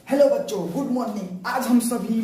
Hello बच्चों, good morning. आज हम सभी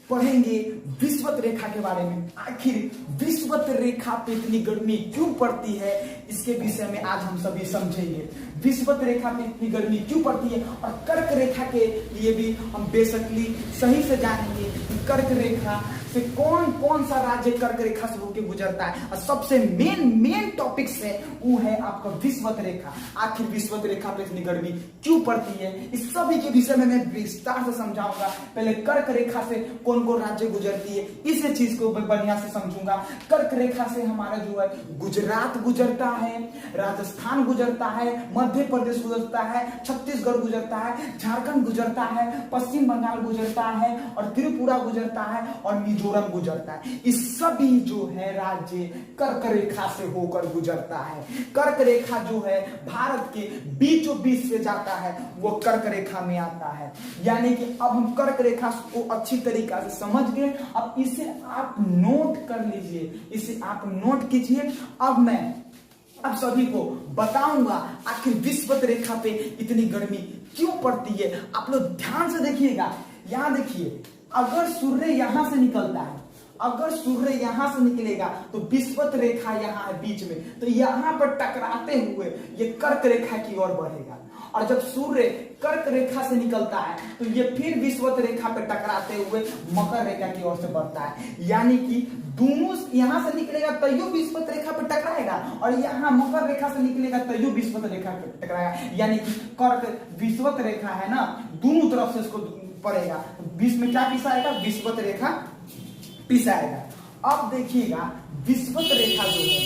पढ़ेंगे विषुवत रेखा के बारे में। आखिर विषुवत रेखा पे इतनी गर्मी क्यों पड़ती है, इसके विषय में आज हम सभी समझेंगे। विषुवत रेखा पे इतनी गर्मी क्यों पड़ती है और कर्क रेखा के लिए भी हम बेसिकली सही से जानेंगे कि कर्क रेखा से कौन कौन सा राज्य कर्क रेखा से होकर गुजरता है। और सबसे मेन टॉपिक है वो है आपका विषुवत रेखा। आखिर विषुवत रेखा पे इतनी गर्मी क्यों पड़ती है, इस सभी के विषय में मैं विस्तार से समझाऊंगा। पहले कर्क रेखा से कौन कौन राज्य गुजरती है, इस चीज को बढ़िया से समझूंगा। कर्क रेखा से हमारा जो है गुजरात गुजरता है, राजस्थान गुजरता है, मध्य प्रदेश गुजरता है, छत्तीसगढ़ गुजरता है, झारखंड गुजरता है, पश्चिम बंगाल गुजरता है और त्रिपुरा गुजरता है और मिजोरम गुजरता है। इस सभी जो है राज्य कर्क रेखा से होकर गुजरता है। कर्क रेखा जो है भारत के बीचों बीच से जाता है, वो कर्क रेखा में आता है। यानी कि अब हम कर्क रेखा को अच्छी तरीका से समझ गए। अब इसे आप नोट कर लीजिए, इसे आप नोट कीजिए। अब मैं आप सभी को बताऊंगा आखिर विषुवत रेखा पे इतनी गर्मी क्यों पड़ती है। आप लोग ध्यान से देखिएगा। यहां देखिए, अगर सूर्य यहां से निकलता है, अगर सूर्य यहां से निकलेगा तो विषुवत रेखा यहां है बीच में, तो यहां पर टकराते हुए ये कर्क रेखा की ओर बढ़ेगा। और जब सूर्य कर्क रेखा से निकलता है तो ये फिर विषुवत रेखा पे टकराते हुए मकर रेखा की ओर से बढ़ता है। यानी कि दोनों यहां से निकलेगा तैयो विषुवत रेखा पे टकराएगा और यहां मकर रेखा से निकलेगा तैयो विषुवत रेखा पे टकराएगा। यानी कि कर्क विषुवत रेखा है ना, दोनों तरफ से इसको पड़ेगा। बीच में क्या पिसाएगा? विषुवत रेखा पिसाएगा। अब देखिएगा विषुवत रेखा जो है,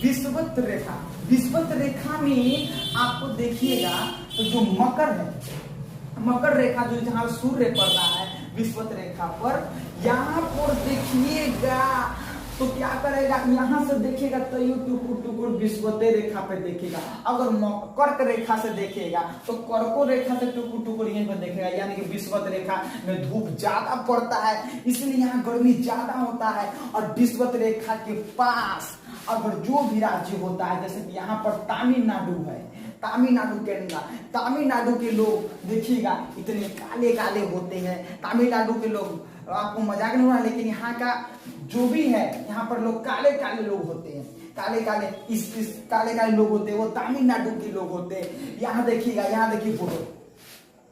विषुवत रेखा में आपको देखिएगा तो जो मकर है, मकर रेखा जो जहां सूर्य पड़ रहा है विषुवत रेखा पर, यहां पर देखिएगा तो क्या करेगा, यहां से देखेगा तो ये टुकुर टुकुर विषुवत रेखा पे देखेगा। अगर कर्क रेखा से देखेगा तो कर्को रेखा से टुकुर टुकुर यहीं पर देखेगा। यानी कि विषुवत रेखा में धूप ज्यादा पड़ता है, इसलिए यहाँ गर्मी ज्यादा होता है। और विषुवत रेखा के पास अगर जो भी राज्य होता है, जैसे कि यहाँ पर तमिलनाडु है, तमिलनाडु के लोग देखिएगा इतने काले काले होते हैं। तमिलनाडु के लोग, आपको मजाक नहीं हो रहा, लेकिन यहाँ का जो भी है, यहाँ पर लोग काले काले लोग होते हैं, काले काले काले काले लोग होते हैं, वो तमिलनाडु के लोग होते हैं। यहाँ देखिएगा, यहाँ देखिए फोटो,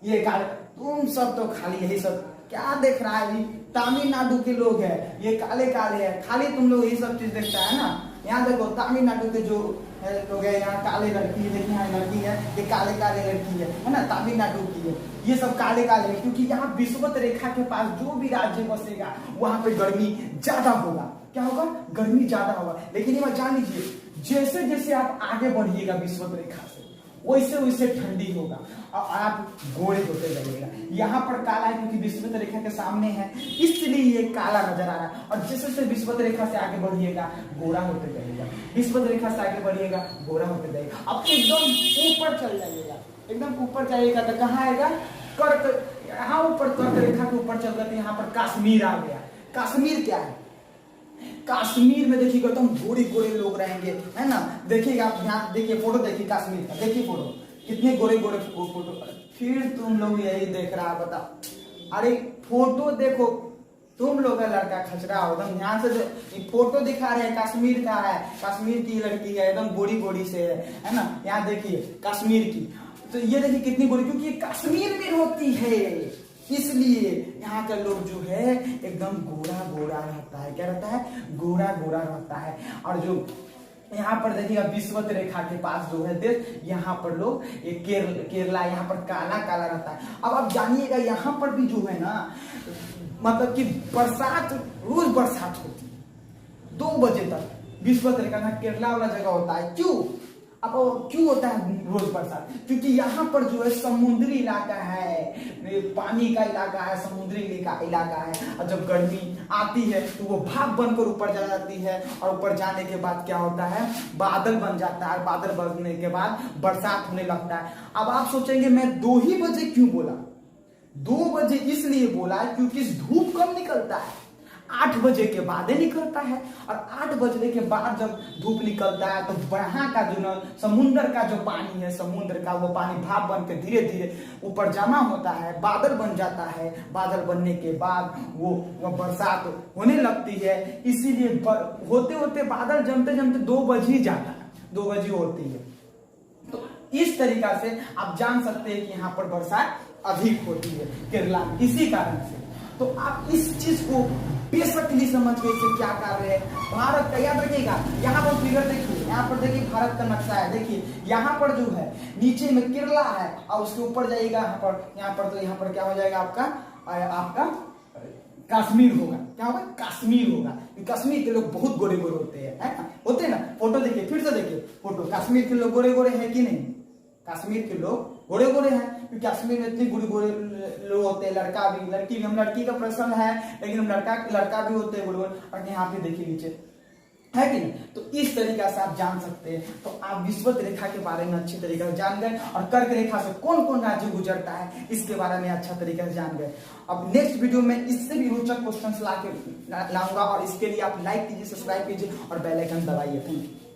ये काले, तुम सब तो खाली यही सब क्या देख रहा है, तमिलनाडु के लोग हैं, ये काले काले हैं, खाली तुम लोग यही सब चीज देखता है ना। यहाँ देखो तमिलनाडु के जो लोग है, यहाँ काले लड़की है, देखिए यहाँ लड़की है, ये काले काले लड़की है ना, तमिलनाडु की है, ये सब काले काले है। क्योंकि यहाँ विषुवत रेखा के पास जो भी राज्य बसेगा वहां पे गर्मी ज्यादा होगा। क्या होगा? गर्मी ज्यादा होगा। लेकिन ये बात जान लीजिए, जैसे जैसे आप आगे बढ़िएगा विषुवत रेखा से, वैसे वैसे ठंडी होगा और आप गोरे होते जाइएगा। यहाँ पर काला है क्योंकि विषुवत रेखा के सामने है, इसलिए ये काला नजर आ रहा है। और जैसे जैसे विषुवत रेखा से आगे बढ़िएगा गोरा होते जाइएगा, विषुवत रेखा से आगे बढ़िएगा गोरा होते जाइएगा। अब एकदम ऊपर चल जाइएगा, एकदम ऊपर जाइएगा तो कहाँ आएगा? कर्क, यहाँ ऊपर कर्क रेखा के ऊपर चल गए तो यहाँ पर कश्मीर आ गया। कश्मीर क्या है? कश्मीर में देखिएगा एकदम गोरे गोरे लोग रहेंगे, है ना। देखिएगा आप यहाँ देखिए फोटो, देखिए कश्मीर का, देखिए फोटो, कितने गोरे गोरे फोटो। फिर तुम लोग यही देख रहा है, बताओ। अरे फोटो देखो, तुम लोग का लड़का खचरा हो, एकदम ध्यान से फोटो दिखा रहे हैं, कश्मीर का है, कश्मीर की लड़की है, एकदम गोरी गोरी से है ना। यहाँ देखिए कश्मीर की, तो ये देखिए कितनी गोरी, क्योंकि ये कश्मीर में होती है, इसलिए यहाँ का लोग जो है एकदम गोरा गोरा रहता है। क्या रहता है? गोरा गोरा रहता है। और जो यहाँ पर देखिएगा विषुवत रेखा के पास जो है देश, यहाँ पर लोग केरला, यहाँ पर काला काला रहता है। अब आप जानिएगा यहाँ पर भी जो है ना, मतलब कि बरसात, रोज बरसात होती है 2 बजे तक। विषुवत रेखा केरला वाला जगह होता है। क्यों? अब क्यों होता है रोज बरसात? क्योंकि यहाँ पर जो है समुद्री इलाका है, पानी का इलाका है, समुद्री इलाका है। और जब गर्मी आती है तो वो भाप बनकर ऊपर जा जाती है, और ऊपर जाने के बाद क्या होता है? बादल बन जाता है। बादल बनने के बाद बरसात होने लगता है। अब आप सोचेंगे मैं 2 ही बजे क्यों बोला? 2 बजे इसलिए बोला क्योंकि धूप कब निकलता है? 8 बजे के बाद ही निकलता है। और 8 बजने के बाद जब धूप निकलता है तो वहां का जो न समुद्र का जो पानी है, समुद्र का वो पानी भाप बन के धीरे धीरे ऊपर जमा होता है, बादल बन जाता है। बादल बनने के बाद वो बरसात होने लगती है। इसीलिए होते होते बादल जमते जमते 2 बज ही जाता है, 2 बजे होती है। तो इस तरीका से आप जान सकते हैं कि यहाँ पर बरसात अधिक होती है केरला में, इसी कारण से। तो आप इस चीज को बेसिकली समझ के इसे क्या कर रहे हैं, भारत का याद रखिएगा। यहाँ पर फिगर देखिए, यहाँ पर देखिए भारत का नक्शा है, देखिए यहाँ पर जो है नीचे में केरला है और उसके ऊपर जाइएगा यहाँ पर तो यहाँ पर क्या हो जाएगा आपका कश्मीर होगा। क्या होगा? कश्मीर होगा। कश्मीर के लोग बहुत गोरे गोरे होते हैं, है ना? होते हैं ना? फोटो देखिए, फिर से देखिए फोटो। कश्मीर के लोग गोरे गोरे हैं कि नहीं? कश्मीर के लोग गोरे गोरे हैं, क्योंकि कश्मीर में इतने गोरे गोरे लोग होते हैं। लड़का भी, लड़की भी, हम लड़की का प्रश्न है लेकिन हम लड़का भी होते हैं गोरे गोरे। और यहाँ पे देखिए नीचे, है कि नहीं? तो इस तरीका से आप जान सकते हैं। तो आप विषुवत रेखा के बारे में अच्छी तरीके से जान गए और कर्क रेखा से कौन कौन राज्य गुजरता है इसके बारे में अच्छा तरीके से जान गए। अब नेक्स्ट वीडियो में इससे भी रोचक क्वेश्चंस लाऊंगा और इसके लिए आप लाइक कीजिए, सब्सक्राइब कीजिए और बेल आइकन दबाइए। Thank you.